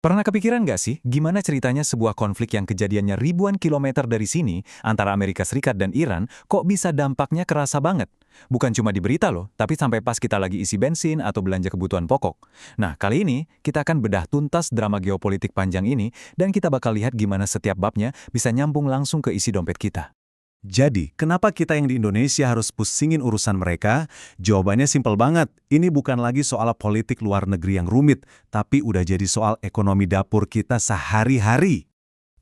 Pernah kepikiran nggak sih, gimana ceritanya sebuah konflik yang kejadiannya ribuan kilometer dari sini, antara Amerika Serikat dan Iran, kok bisa dampaknya kerasa banget? Bukan cuma di berita loh, tapi sampai pas kita lagi isi bensin atau belanja kebutuhan pokok. Nah, kali ini, kita akan bedah tuntas drama geopolitik panjang ini, dan kita bakal lihat gimana setiap babnya bisa nyambung langsung ke isi dompet kita. Jadi, kenapa kita yang di Indonesia harus pusingin urusan mereka? Jawabannya simpel banget. Ini bukan lagi soal politik luar negeri yang rumit, tapi udah jadi soal ekonomi dapur kita sehari-hari.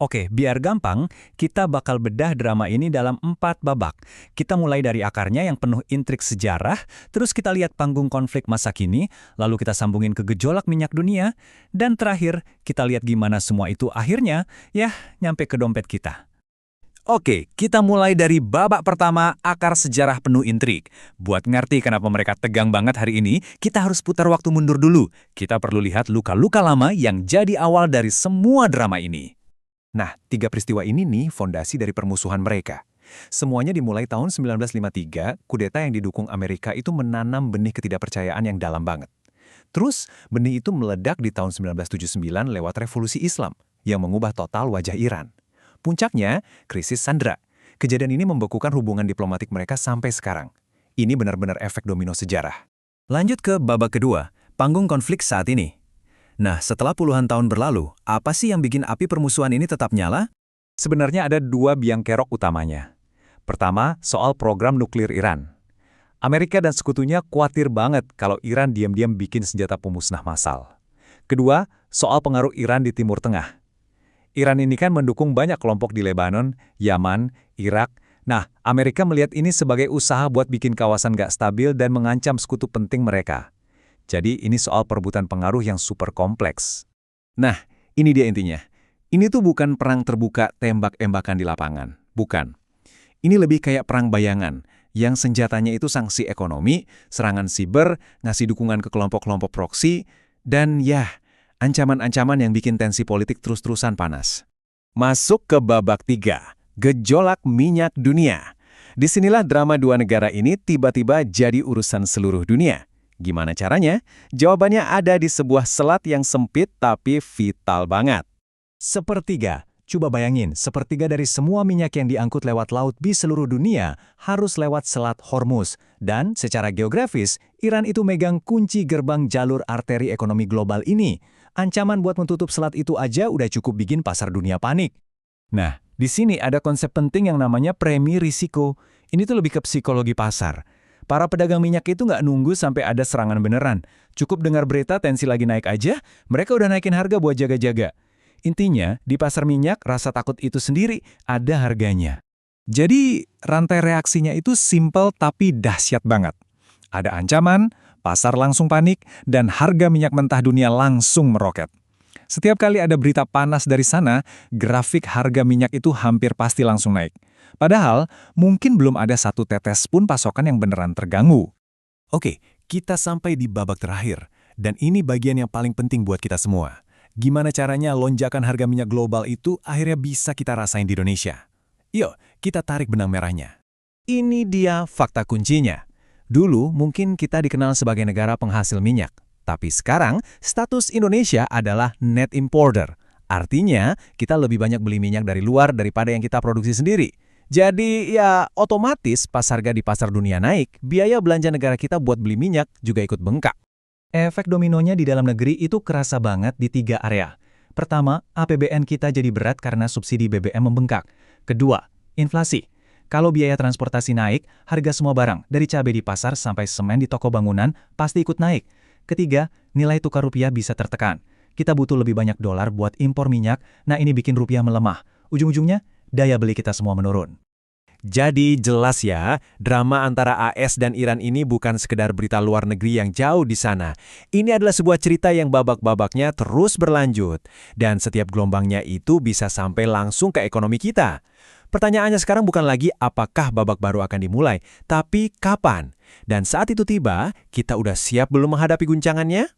Oke, biar gampang, kita bakal bedah drama ini dalam 4 babak. Kita mulai dari akarnya yang penuh intrik sejarah, terus kita lihat panggung konflik masa kini, lalu kita sambungin ke gejolak minyak dunia, dan terakhir, kita lihat gimana semua itu akhirnya, nyampe ke dompet kita. Oke, kita mulai dari babak pertama, akar sejarah penuh intrik. Buat ngerti kenapa mereka tegang banget hari ini, kita harus putar waktu mundur dulu. Kita perlu lihat luka-luka lama yang jadi awal dari semua drama ini. Nah, 3 peristiwa ini nih fondasi dari permusuhan mereka. Semuanya dimulai tahun 1953, kudeta yang didukung Amerika itu menanam benih ketidakpercayaan yang dalam banget. Terus, benih itu meledak di tahun 1979 lewat revolusi Islam, yang mengubah total wajah Iran. Puncaknya, krisis Sandra. Kejadian ini membekukan hubungan diplomatik mereka sampai sekarang. Ini benar-benar efek domino sejarah. Lanjut ke babak kedua, panggung konflik saat ini. Nah, setelah puluhan tahun berlalu, apa sih yang bikin api permusuhan ini tetap nyala? Sebenarnya ada 2 biang kerok utamanya. Pertama, soal program nuklir Iran. Amerika dan sekutunya khawatir banget kalau Iran diam-diam bikin senjata pemusnah massal. Kedua, soal pengaruh Iran di Timur Tengah. Iran ini kan mendukung banyak kelompok di Lebanon, Yaman, Irak. Nah, Amerika melihat ini sebagai usaha buat bikin kawasan gak stabil dan mengancam sekutu penting mereka. Jadi ini soal perebutan pengaruh yang super kompleks. Nah, ini dia intinya. Ini tuh bukan perang terbuka tembak-embakan di lapangan. Bukan. Ini lebih kayak perang bayangan, yang senjatanya itu sanksi ekonomi, serangan siber, ngasih dukungan ke kelompok-kelompok proksi, dan ancaman-ancaman yang bikin tensi politik terus-terusan panas. Masuk ke babak 3, gejolak minyak dunia. Disinilah drama 2 negara ini tiba-tiba jadi urusan seluruh dunia. Gimana caranya? Jawabannya ada di sebuah selat yang sempit tapi vital banget. Sepertiga. Coba bayangin, sepertiga dari semua minyak yang diangkut lewat laut di seluruh dunia harus lewat Selat Hormuz. Dan secara geografis, Iran itu megang kunci gerbang jalur arteri ekonomi global ini. Ancaman buat menutup selat itu aja udah cukup bikin pasar dunia panik. Nah, di sini ada konsep penting yang namanya premi risiko. Ini tuh lebih ke psikologi pasar. Para pedagang minyak itu nggak nunggu sampai ada serangan beneran. Cukup dengar berita tensi lagi naik aja, mereka udah naikin harga buat jaga-jaga. Intinya, di pasar minyak, rasa takut itu sendiri ada harganya. Jadi, rantai reaksinya itu simpel tapi dahsyat banget. Ada ancaman, pasar langsung panik, dan harga minyak mentah dunia langsung meroket. Setiap kali ada berita panas dari sana, grafik harga minyak itu hampir pasti langsung naik. Padahal, mungkin belum ada satu tetes pun pasokan yang beneran terganggu. Oke, kita sampai di babak terakhir. Dan ini bagian yang paling penting buat kita semua. Gimana caranya lonjakan harga minyak global itu akhirnya bisa kita rasain di Indonesia? Yuk, kita tarik benang merahnya. Ini dia fakta kuncinya. Dulu mungkin kita dikenal sebagai negara penghasil minyak. Tapi sekarang, status Indonesia adalah net importer. Artinya, kita lebih banyak beli minyak dari luar daripada yang kita produksi sendiri. Jadi, otomatis pas harga di pasar dunia naik, biaya belanja negara kita buat beli minyak juga ikut bengkak. Efek dominonya di dalam negeri itu kerasa banget di 3 area. Pertama, APBN kita jadi berat karena subsidi BBM membengkak. Kedua, inflasi. Kalau biaya transportasi naik, harga semua barang, dari cabai di pasar sampai semen di toko bangunan, pasti ikut naik. Ketiga, nilai tukar rupiah bisa tertekan. Kita butuh lebih banyak dolar buat impor minyak, nah ini bikin rupiah melemah. Ujung-ujungnya, daya beli kita semua menurun. Jadi jelas ya, drama antara AS dan Iran ini bukan sekedar berita luar negeri yang jauh di sana. Ini adalah sebuah cerita yang babak-babaknya terus berlanjut. Dan setiap gelombangnya itu bisa sampai langsung ke ekonomi kita. Pertanyaannya sekarang bukan lagi apakah babak baru akan dimulai, tapi kapan? Dan saat itu tiba, kita udah siap belum menghadapi guncangannya?